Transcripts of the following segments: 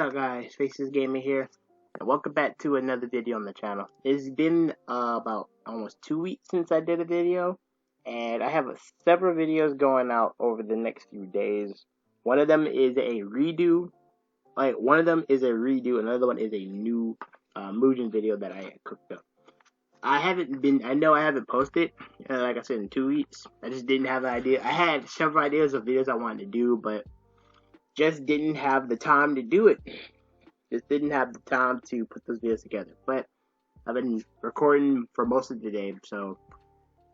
up, guys? Faces Gaming here, and welcome back to another video on the channel. It's been about almost 2 weeks since I did a video, and I have several videos going out over the next few days. One of them is a redo. Another one is a new Mugen video that I cooked up. I know I haven't posted, like I said, in 2 weeks. I just didn't have an idea. I had several ideas of videos I wanted to do, but just didn't have the time to do it. Just didn't have the time to put those videos together. But I've been recording for most of the day, so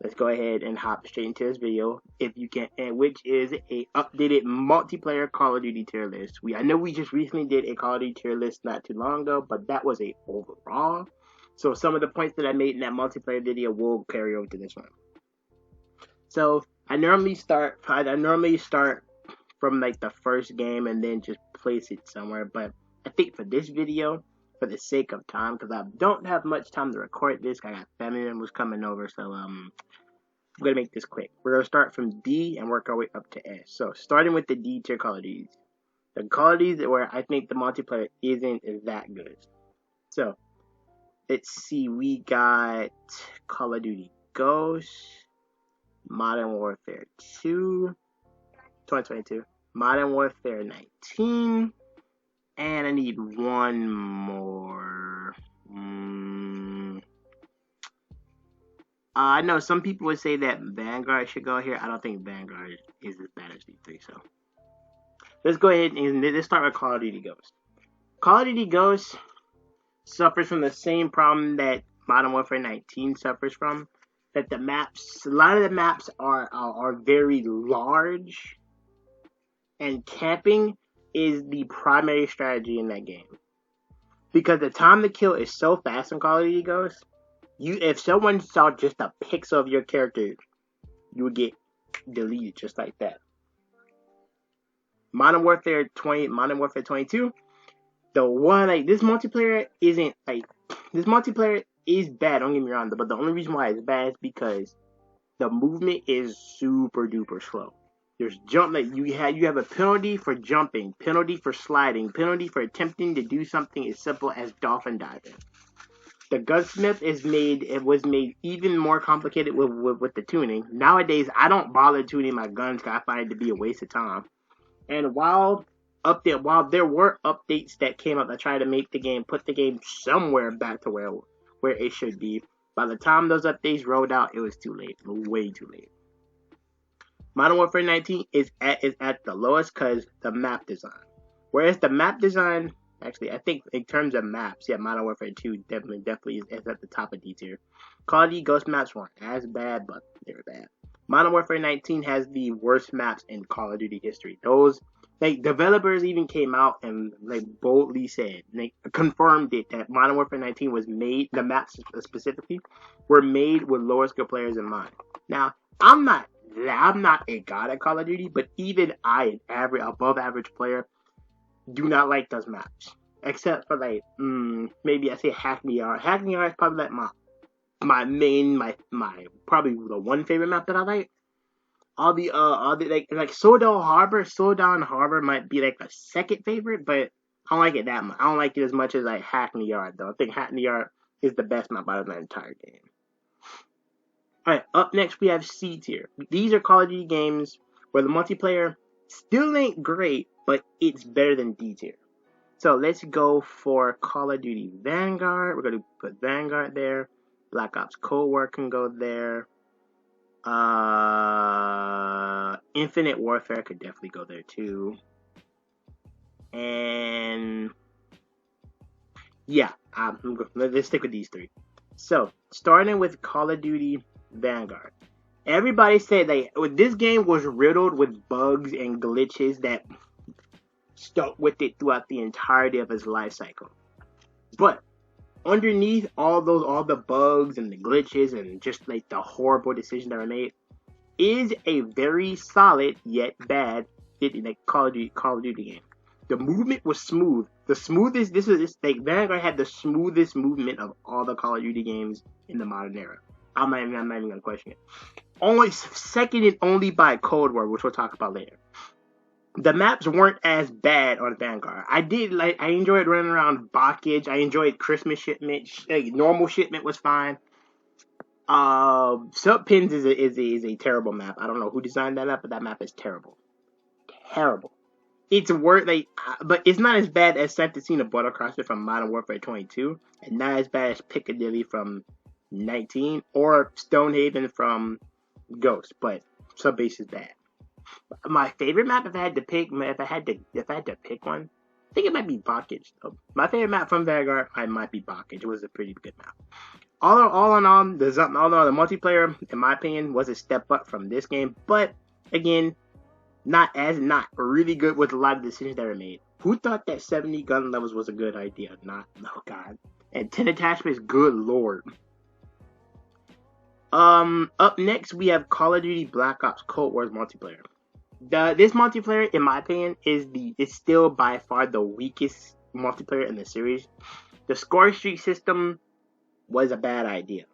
let's go ahead and hop straight into this video, if you can, which is a updated multiplayer Call of Duty tier list. I know we just recently did a Call of Duty tier list not too long ago, but that was a overall. So some of the points that I made in that multiplayer video will carry over to this one. So I normally start from like the first game and then just place it somewhere, but I think for this video, for the sake of time, because I don't have much time to record this, I got family members coming over, so I'm gonna make this quick. We're gonna start from D and work our way up to S. So starting with the D tier Call of Duties, the Call of Duties where I think the multiplayer isn't that good. So let's see, we got Call of Duty Ghosts, Modern Warfare 2, 2022, Modern Warfare 19, and I need one more. I know some people would say that Vanguard should go here. I don't think Vanguard is as bad as D3, so let's go ahead and let's start with Call of Duty Ghosts. Call of Duty Ghosts suffers from the same problem that Modern Warfare 19 suffers from, that a lot of the maps are very large, and camping is the primary strategy in that game. Because the time to kill is so fast in Call of Duty Ghosts, if someone saw just a pixel of your character, you would get deleted just like that. Modern Warfare 22, this multiplayer is bad, don't get me wrong, but the only reason why it's bad is because the movement is super duper slow. There's you have a penalty for jumping, penalty for sliding, penalty for attempting to do something as simple as dolphin diving. The gunsmith was made even more complicated with the tuning. Nowadays, I don't bother tuning my guns because I find it to be a waste of time. And while there were updates that came up that tried to put the game somewhere back to where it should be, by the time those updates rolled out, it was too late, way too late. Modern Warfare 19 is at the lowest because the map design. Whereas the map design, actually, I think in terms of maps, yeah, Modern Warfare 2 definitely is at the top of D tier. Call of Duty Ghost maps weren't as bad, but they were bad. Modern Warfare 19 has the worst maps in Call of Duty history. Those, developers even came out and boldly said, confirmed it, that Modern Warfare 19 was made, the maps specifically, were made with lower skill players in mind. Now, I'm not a god at Call of Duty, but even I, an above average player, do not like those maps. Except for maybe I say Hackney Yard. Hackney Yard is probably my probably the one favorite map that I like. All the Sodan Harbor might be like a second favorite, but I don't like it that much. I don't like it as much as Hackney Yard though. I think Hackney Yard is the best map out of the entire game. Alright, up next we have C tier. These are Call of Duty games where the multiplayer still ain't great, but it's better than D tier. So let's go for Call of Duty Vanguard. We're going to put Vanguard there. Black Ops Cold War can go there. Infinite Warfare could definitely go there too. And yeah, let's stick with these three. So starting with Call of Duty Vanguard. Everybody said this game was riddled with bugs and glitches that stuck with it throughout the entirety of its life cycle. But underneath all the bugs and the glitches and just the horrible decisions that were made, is a very solid yet bad Call of Duty game. The movement was smooth. The smoothest. Vanguard had the smoothest movement of all the Call of Duty games in the modern era. I'm not even gonna question it. Seconded only by Cold War, which we'll talk about later. the maps weren't as bad on Vanguard. I enjoyed running around Bocage. I enjoyed Christmas Shipment. Normal Shipment was fine. Sub Pins is a terrible map. I don't know who designed that map, but that map is terrible. Terrible. It's but it's not as bad as Santasina Buttercrosser from Modern Warfare 22, and not as bad as Piccadilly from 19, or Stonehaven from Ghost. But Sub Base is bad. My favorite map, if I had to pick one, I think it might be Bocage. Though. My favorite map from Vanguard, might be Bocage. It was a pretty good map. All in all, the multiplayer, in my opinion, was a step up from this game. But again, not really good with a lot of decisions that were made. Who thought that 70 gun levels was a good idea? No God. And 10 attachments, good lord. Up next we have Call of Duty Black Ops Cold War's multiplayer. This multiplayer, in my opinion, is still by far the weakest multiplayer in the series. The score streak system was a bad idea.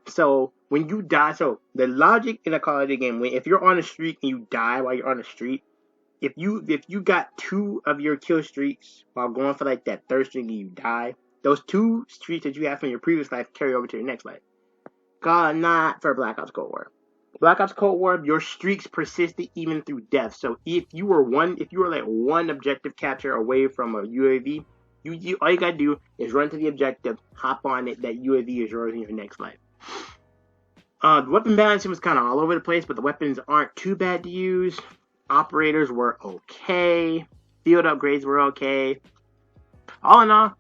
So when you die, so the logic in a Call of Duty game, if you're on a streak and you die while you're on a streak, if you got 2 of your kill streaks while going for like that third streak and you die, those 2 streaks that you have from your previous life carry over to your next life. God, not for Black Ops Cold War. Black Ops Cold War, your streaks persisted even through death. So if you were like one objective capture away from a UAV, all you gotta do is run to the objective, hop on it. That UAV is yours in your next life. The weapon balancing was kind of all over the place, but the weapons aren't too bad to use. Operators were okay. Field upgrades were okay. All in all,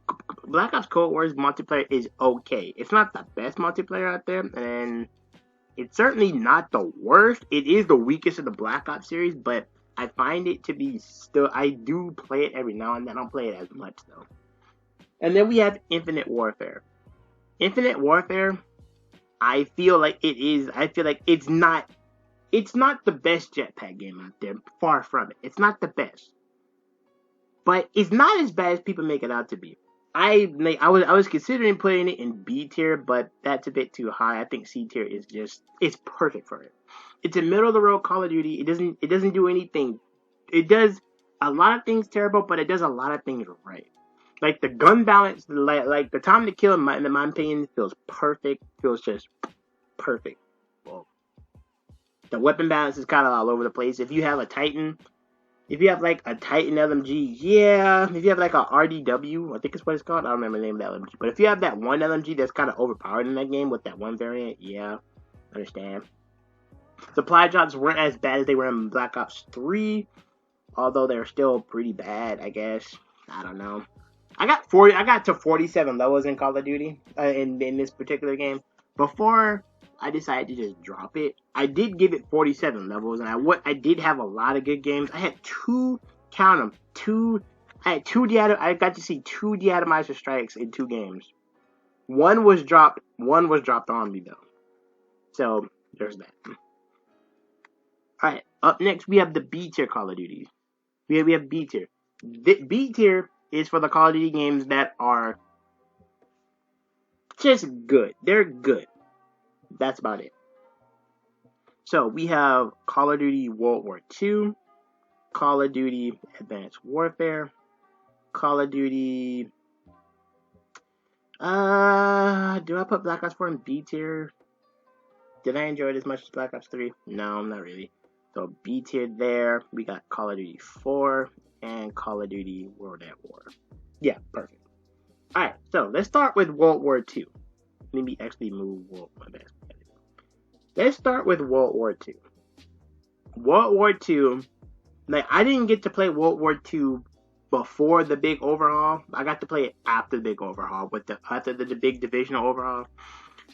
Black Ops Cold War's multiplayer is okay. It's not the best multiplayer out there, and it's certainly not the worst. It is the weakest of the Black Ops series, but I find it to be still... I do play it every now and then. I don't play it as much, though. And then we have Infinite Warfare. Infinite Warfare, I feel like it's not the best jetpack game out there. Far from it. It's not the best. But it's not as bad as people make it out to be. I was considering putting it in B tier, but that's a bit too high. I think C tier is it's perfect for it. It's a middle of the road Call of Duty. It doesn't do anything. It does a lot of things terrible, but it does a lot of things right. Like the gun balance, like the time to kill, in my opinion, feels perfect. Feels just perfect. Well, the weapon balance is kind of all over the place. If you have a Titan. If you have like a Titan LMG, yeah. If you have like a RDW, I think it's what it's called. I don't remember the name of that LMG. But if you have that one LMG that's kind of overpowered in that game with that one variant, yeah, understand. Supply drops weren't as bad as they were in Black Ops 3, although they're still pretty bad, I guess. I don't know. I got to 47 levels in Call of Duty in this particular game before I decided to just drop it. I did give it 47 levels, and I did have a lot of good games. I had I got to see 2 deatomizer strikes in 2 games. One was dropped on me though. So there's that. Alright, up next we have the B tier Call of Duty. We have B tier. B tier is for the Call of Duty games that are just good. They're good. That's about it. So we have Call of Duty World War II, Call of Duty Advanced Warfare, Call of Duty... do I put Black Ops 4 in B tier? Did I enjoy it as much as Black Ops 3? No, not really. So B tier there. We got Call of Duty 4 and Call of Duty World at War. Yeah, perfect. Alright, so let's start with World War II. Let me actually move World War II. Let's start with World War II. World War II, like, I didn't get to play World War II before the big overhaul. I got to play it after the big overhaul, after the big divisional overhaul.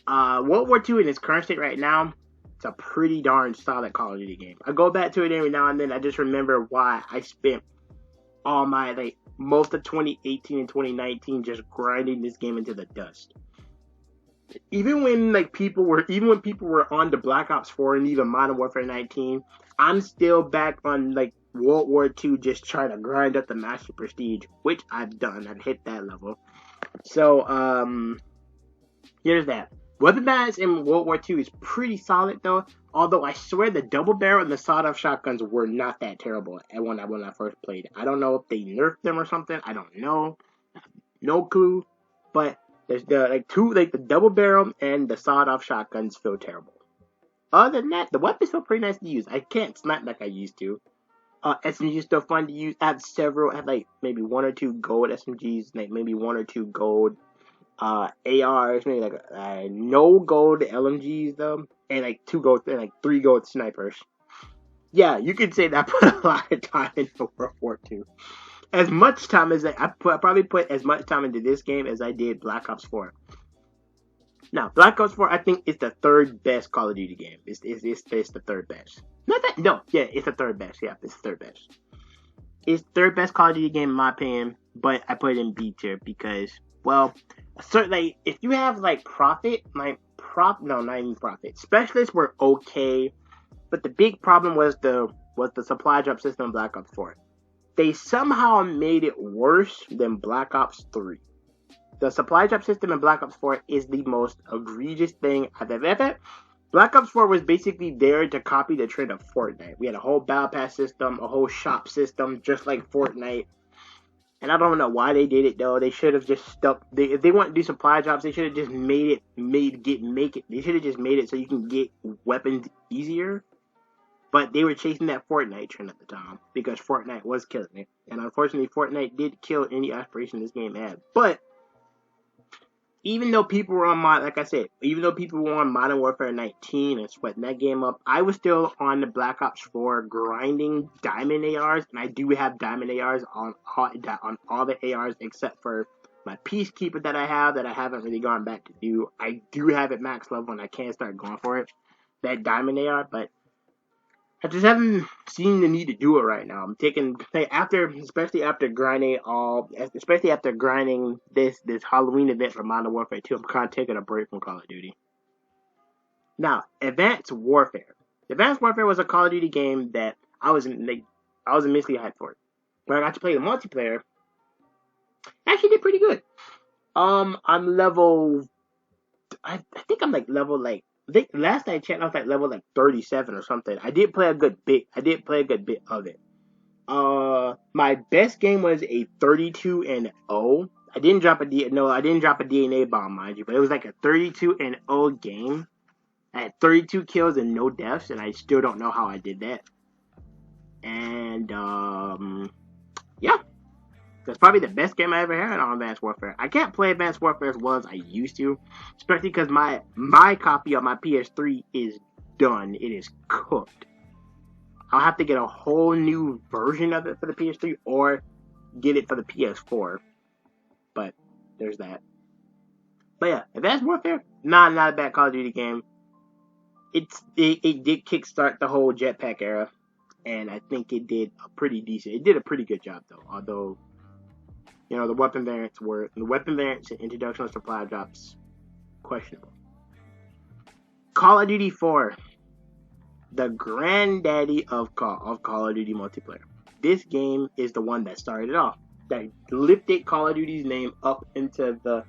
World War II in its current state right now, it's a pretty darn solid Call of Duty game. I go back to it every now and then. I just remember why I spent all my, most of 2018 and 2019 just grinding this game into the dust. Even when people were on the Black Ops 4 and even Modern Warfare 19, I'm still back on World War II, just trying to grind up the Master Prestige, which I've done. I've hit that level. So here's that. Weapon balance in World War II is pretty solid though. Although I swear the double barrel and the sawed-off shotguns were not that terrible when I first played. I don't know if they nerfed them or something. I don't know. No clue. But there's the double barrel and the sawed-off shotguns feel terrible. Other than that, the weapons feel pretty nice to use. I can't snipe like I used to. SMGs still fun to use. I have like maybe one or two gold SMGs, like maybe one or two gold ARs, maybe like no gold LMGs though, and like two gold and like three gold snipers. Yeah, you could say that I put a lot of time into World War II. As much time as I probably put as much time into this game as I did Black Ops 4. Now, Black Ops 4, I think, is the third best Call of Duty game. It's the third best. Not that, no, yeah, it's the third best. Yeah, it's the third best. It's third best Call of Duty game in my opinion, but I put it in B tier because, well, certainly if you have like not even profit. Specialists were okay, but the big problem was the supply drop system in Black Ops 4. They somehow made it worse than Black Ops 3. The supply drop system in Black Ops 4 is the most egregious thing I've ever had. Black Ops 4 was basically there to copy the trend of Fortnite. We had a whole battle pass system, a whole shop system, just like Fortnite. And I don't know why they did it though. They should have just stuck. If they want to do supply drops, they should have just make it. They should have just made it so you can get weapons easier. But they were chasing that Fortnite trend at the time because Fortnite was killing it. And unfortunately, Fortnite did kill any aspiration this game had. But even though people were on Modern Warfare 19 and sweating that game up, I was still on the Black Ops 4 grinding diamond ARs, and I do have diamond ARs on all the ARs except for my Peacekeeper that I haven't really gone back to do. I do have it max level and I can start going for it, that diamond AR, but I just haven't seen the need to do it right now. I'm taking especially after grinding this Halloween event for Modern Warfare 2. I'm kind of taking a break from Call of Duty. Now, Advanced Warfare. Advanced Warfare was a Call of Duty game that I was immensely hyped for. When I got to play the multiplayer, I actually did pretty good. I'm level. I think I'm like level like. I think last I checked, I was like level like 37 or something. I did play a good bit of it. My best game was a 32-0. I didn't drop a DNA bomb, mind you, but it was like a 32-0 game. I had 32 kills and no deaths, and I still don't know how I did that. And yeah. That's probably the best game I ever had on Advanced Warfare. I can't play Advanced Warfare as well as I used to, especially because my copy of my PS3 is done. It is cooked. I'll have to get a whole new version of it for the PS3 or get it for the PS4. But there's that. But yeah, Advanced Warfare, not a bad Call of Duty game. It did kickstart the whole jetpack era, and I think it did a pretty good job though. Although, you know, the weapon variants and introduction of supply drops questionable. Call of Duty 4, the granddaddy of Call of Duty multiplayer. This game is the one that started it off, that lifted Call of Duty's name up into the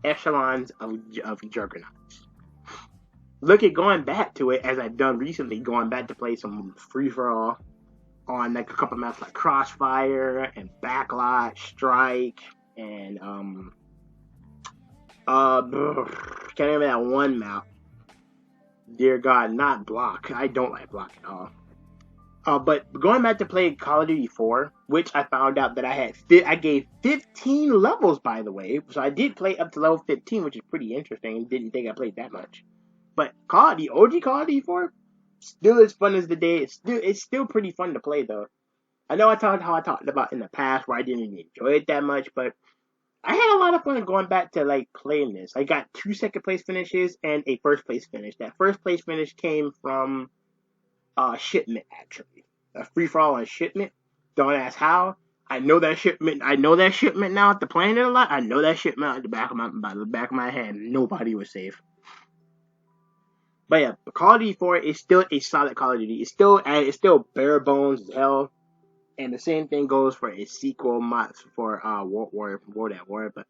echelons of juggernauts. Look at going back to it, as I've done recently, going back to play some free-for-all on like a couple maps like Crossfire and Backlot, Strike, and can't remember that one map. Dear God, not Block. I don't like Block at all. But going back to play Call of Duty 4, which I found out that I gave 15 levels, by the way. So I did play up to level 15, which is pretty interesting. Didn't think I played that much. But OG Call of Duty 4, still as fun as the day. It's still pretty fun to play though. I know I talked about in the past where I didn't even enjoy it that much, but I had a lot of fun going back to like playing this. I got 2 second place finishes and a first place finish. That first place finish came from Shipment, actually. A free for all on Shipment. Don't ask how. I know that shipment now after playing it a lot. I know that shipment at the back of my head. Nobody was safe. But yeah, Call of Duty 4 is still a solid Call of Duty. It's still bare bones as hell. And the same thing goes for a sequel mod for World at War. But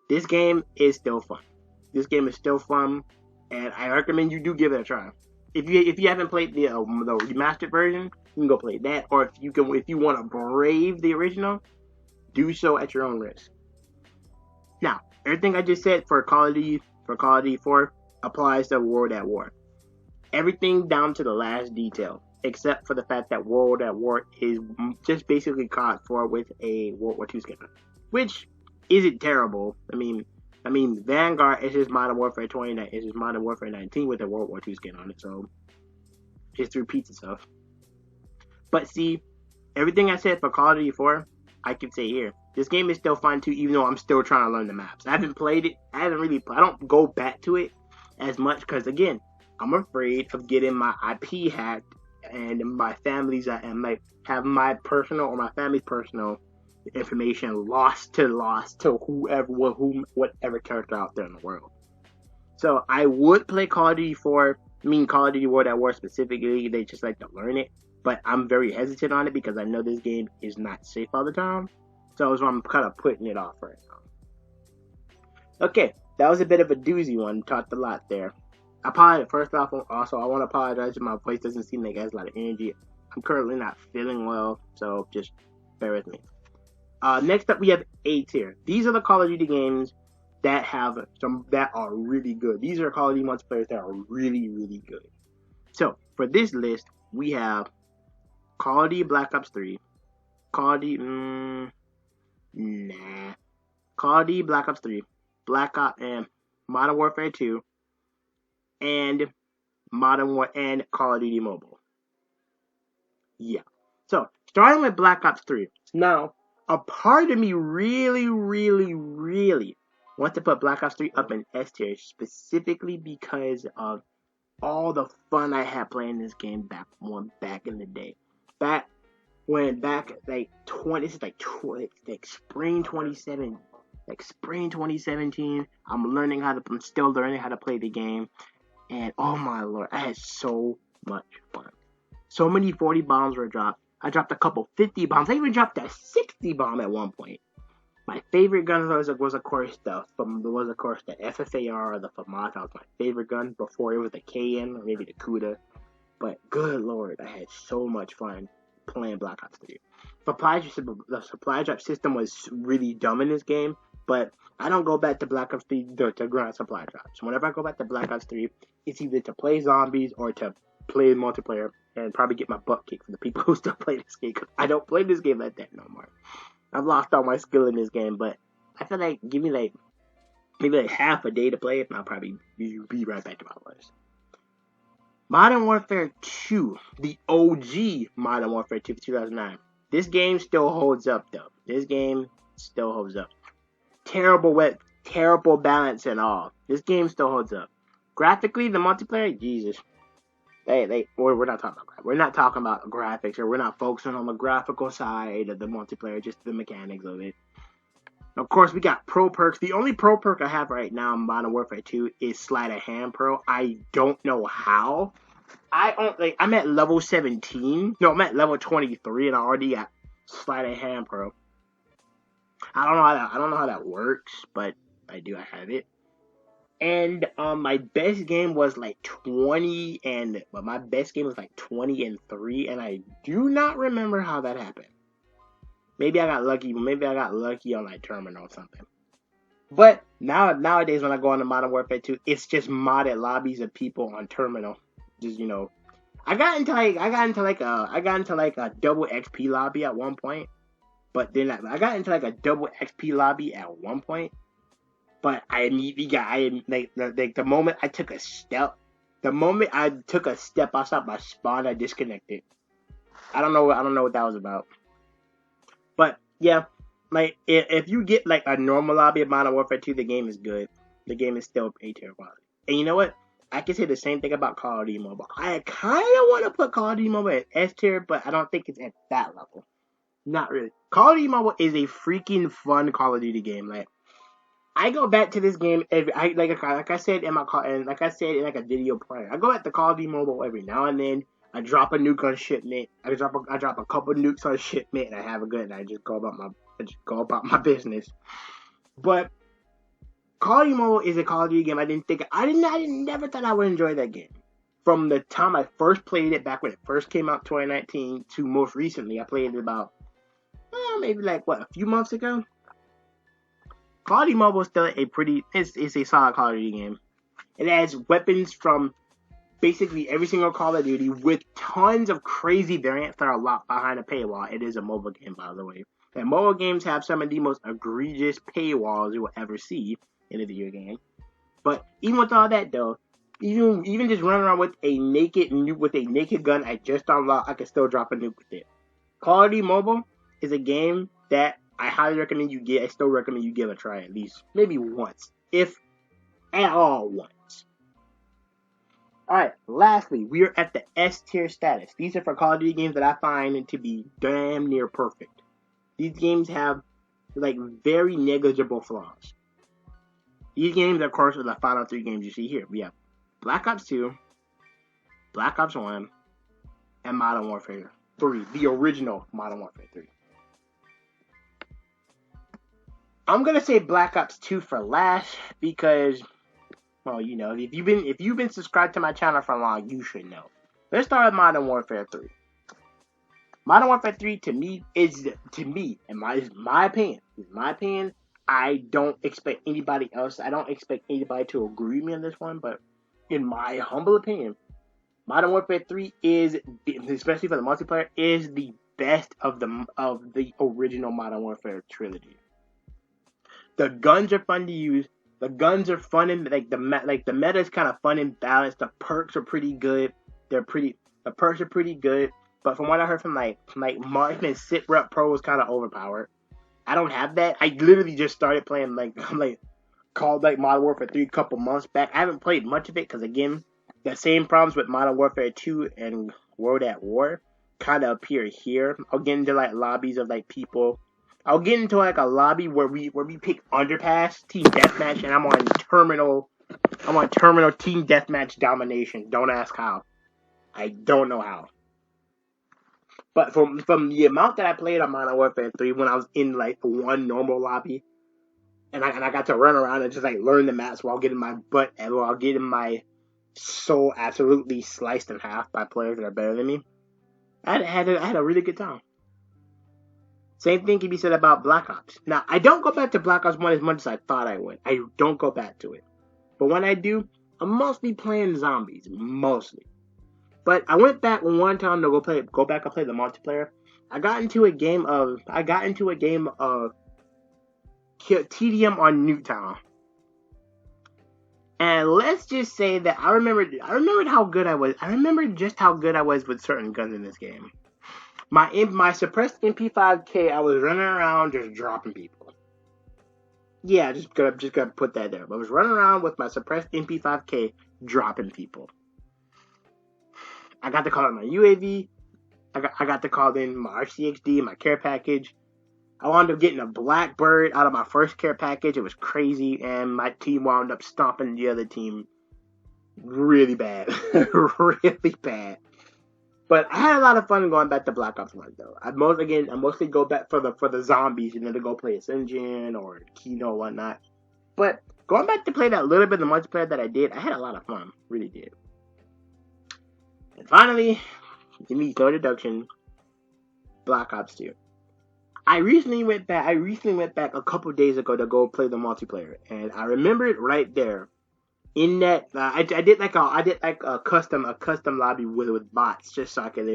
this game is still fun. This game is still fun, and I recommend you do give it a try. If you haven't played the remastered version, you can go play that. Or if you want to brave the original, do so at your own risk. Now, everything I just said for Call of Duty 4 applies to World at War. Everything down to the last detail, except for the fact that World at War is just basically COD 4 with a World War II skin, which isn't terrible. I mean, Vanguard is just Modern Warfare 29, is just Modern Warfare 19 with a World War II skin on it, so just repeats itself. But see, everything I said for Call of Duty 4, I can say here. This game is still fun too, even though I'm still trying to learn the maps. I haven't played it. I don't go back to it as much because, again, I'm afraid of getting my IP hacked and my family's and like have my personal or my family's personal information lost to whatever character out there in the world. So I would play Call of Duty 4, Call of Duty World at War specifically. They just like to learn it, but I'm very hesitant on it because I know this game is not safe all the time. So I'm kind of putting it off right now. Okay, that was a bit of a doozy one. Talked a lot there. First off, also I want to apologize if my voice doesn't seem like it has a lot of energy. I'm currently not feeling well, so just bear with me. Next up, we have A tier. These are the Call of Duty games that are really good. These are Call of Duty multiplayers that are really, really good. So for this list, we have Call of Duty Black Ops 3, Call of Duty, Call of Duty Black Ops 3, Black Ops and Modern Warfare 2, and and Call of Duty Mobile. Yeah. So starting with Black Ops 3. Now, a part of me really, really, really wants to put Black Ops 3 up in S tier, specifically because of all the fun I had playing this game back in the day. Back like spring 2017. Like spring 2017, I'm still learning how to play the game, and oh my lord, I had so much fun. So many 40 bombs were dropped. I dropped a couple 50 bombs. I even dropped a 60 bomb at one point. My favorite gun was of course the FFAR or the FAMATA. Was my favorite gun before it was the KN or maybe the Kuda. But good lord, I had so much fun playing Black Ops 3. The supply drop system was really dumb in this game, but I don't go back to Black Ops 3 to grind supply drops. Whenever I go back to Black Ops 3, it's either to play zombies or to play multiplayer and probably get my butt kicked from the people who still play this game. Cause I don't play this game like that no more. I've lost all my skill in this game, but I feel like give me maybe half a day to play it, and I'll probably be right back to my list. Modern Warfare 2, the OG Modern Warfare 2 2009. This game still holds up, though. This game still holds up. Terrible balance and all. This game still holds up. Graphically, the multiplayer, Jesus. We're not talking about. We're not talking about graphics, or we're not focusing on the graphical side of the multiplayer, just the mechanics of it. Of course, we got pro perks. The only pro perk I have right now in Modern Warfare 2 is Sleight of Hand Pro. I don't know how. I'm at level 17. No, I'm at level 23, and I already got Sleight of Hand Pro. I don't know how that works, but I have it. And my best game was like 20 and 20 and 3, and I do not remember how that happened. Maybe I got lucky. Maybe I got lucky on like Terminal or something. But nowadays when I go on to Modern Warfare 2, it's just modded lobbies of people on Terminal. Just I got into a double XP lobby at one point. But then I got into like a double XP lobby at one point. But I immediately the moment I took a step outside my spawn, I disconnected. I don't know what that was about. But yeah, like if you get like a normal lobby of Modern Warfare 2, the game is good. The game is still A tier quality. And you know what? I can say the same thing about Call of Duty Mobile. I kind of want to put Call of Duty Mobile at S tier, but I don't think it's at that level. Not really. Call of Duty Mobile is a freaking fun Call of Duty game. Like, I go back to this game like I said in like a video prior. I go back to Call of Duty Mobile every now and then. I drop a nuke on shipment. I drop a couple nukes on shipment, and I have a good. And I just go about my business. But Call of Duty Mobile is a Call of Duty game. I never thought I would enjoy that game. From the time I first played it, back when it first came out, 2019, to most recently, I played it about maybe like a few months ago. Call of Duty Mobile is still it's a solid Call of Duty game. It has weapons from basically every single Call of Duty with tons of crazy variants that are locked behind a paywall. It is a mobile game, by the way. And mobile games have some of the most egregious paywalls you will ever see in a video game. But even with all that, though, even just running around with a naked gun I just unlocked, I can still drop a nuke with it. Call of Duty Mobile is a game that I highly recommend you get. I still recommend you give a try at least, maybe once, if at all once. Alright, lastly, we are at the S tier status. These are for Call of Duty games that I find to be damn near perfect. These games have, very negligible flaws. These games, of course, are the final 3 games you see here. We have Black Ops 2, Black Ops 1, and Modern Warfare 3. The original Modern Warfare 3. I'm gonna say Black Ops 2 for last because, well, if you've been subscribed to my channel for long, you should know. Let's start with Modern Warfare 3. Modern Warfare 3 to me, in my opinion, I don't expect anybody else. I don't expect anybody to agree with me on this one, but in my humble opinion, Modern Warfare 3 is, especially for the multiplayer, is the best of the original Modern Warfare trilogy. The guns are fun to use. The guns are fun and the meta is kind of fun and balanced. The perks are pretty good. The perks are pretty good. But from what I heard from Marksman, Sit Rep Pro was kind of overpowered. I don't have that. I literally just started playing called Modern Warfare 3 a couple months back. I haven't played much of it because again, the same problems with Modern Warfare 2 and World at War kind of appear here. I'll get into lobbies of people. I'll get into a lobby where we pick Underpass Team Deathmatch, and I'm on Terminal Team Deathmatch Domination. Don't ask how. I don't know how. But from the amount that I played on Modern Warfare 3 when I was in one normal lobby, and I got to run around and just learn the maps while getting my soul absolutely sliced in half by players that are better than me, I had a really good time. Same thing can be said about Black Ops. Now, I don't go back to Black Ops 1 as much as I thought I would. I don't go back to it. But when I do, I'm mostly playing zombies. Mostly. But I went back one time to go back and play the multiplayer. I got into a game of TDM on Nuketown. And let's just say that I remembered how good I was. I remembered just how good I was with certain guns in this game. My suppressed MP5K, I was running around just dropping people. Yeah, just gonna put that there. I was running around with my suppressed MP5K dropping people. I got to call in my UAV. I got to call in my RCXD, my care package. I wound up getting a Blackbird out of my first care package. It was crazy, and my team wound up stomping the other team really bad. Really bad. But I had a lot of fun going back to Black Ops 1, though. I mostly go back for the zombies, to go play Ascension or Kino or whatnot. But going back to play that little bit of the multiplayer that I did, I had a lot of fun. Really did. And finally, give me no deduction, Black Ops 2. I recently went back a couple days ago to go play the multiplayer, and I remember it right there. In that, I did a custom lobby with bots just so I could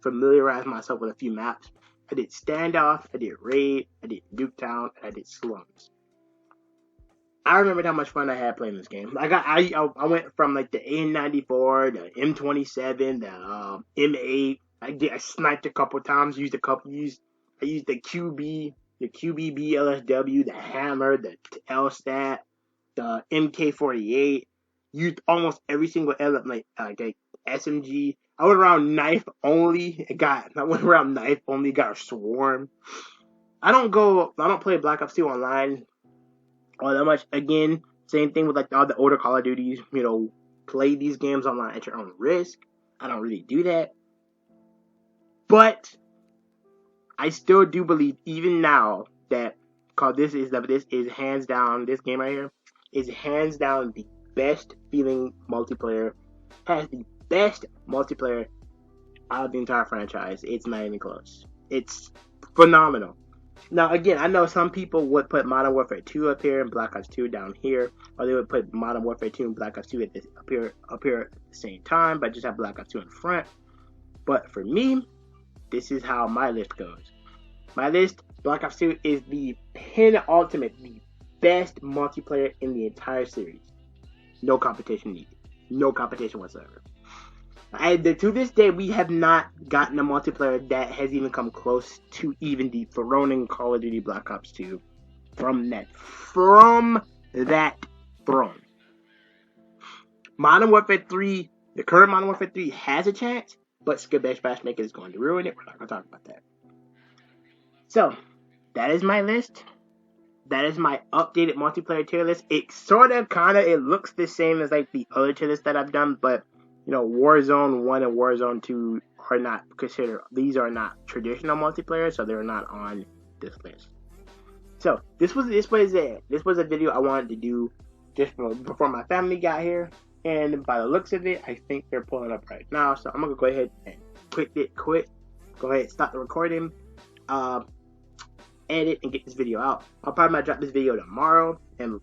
familiarize myself with a few maps. I did Standoff, I did Raid, I did Nuketown, and I did Slums. I remembered how much fun I had playing this game. I went from the N94, the M27, the M8. I sniped a couple times. I used the QB, the QBB LSW, the Hammer, the LStat. The MK48, used almost every single element, SMG. I went around knife only. Got a swarm. I don't play Black Ops 2 online all that much. Again, same thing with all the older Call of Duties. Play these games online at your own risk. I don't really do that. But I still do believe, even now, that this is hands down, this game right here is hands down the best feeling multiplayer. Has the best multiplayer out of the entire franchise. It's not even close. It's phenomenal. Now, again, I know some people would put Modern Warfare 2 up here and Black Ops 2 down here, or they would put Modern Warfare 2 and Black Ops 2 up here at the same time, but just have Black Ops 2 in front. But for me, this is how my list goes. My list, Black Ops 2 is the penultimate, the best multiplayer in the entire series. No competition needed. No competition whatsoever. To this day, we have not gotten a multiplayer that has even come close to even dethroning Call of Duty Black Ops 2 from that throne. Modern Warfare 3, the current Modern Warfare 3 has a chance, but Skabesh Matchmaker is going to ruin it. We're not going to talk about that. So, that is my list. That is my updated multiplayer tier list. It sort of, it looks the same as like the other tier list that I've done, but you know, Warzone 1 and Warzone 2 are not considered, these are not traditional multiplayer, so they're not on this list. So, this was a video I wanted to do just before my family got here, and by the looks of it, I think they're pulling up right now, so I'm going to go ahead and go ahead and stop the recording, edit and get this video out. I'll probably might drop this video tomorrow, and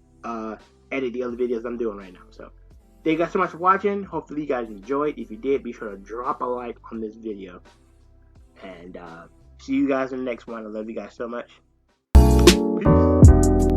edit the other videos I'm doing right now, so. Thank you guys so much for watching. Hopefully you guys enjoyed. If you did, be sure to drop a like on this video. And see you guys in the next one. I love you guys so much. Peace.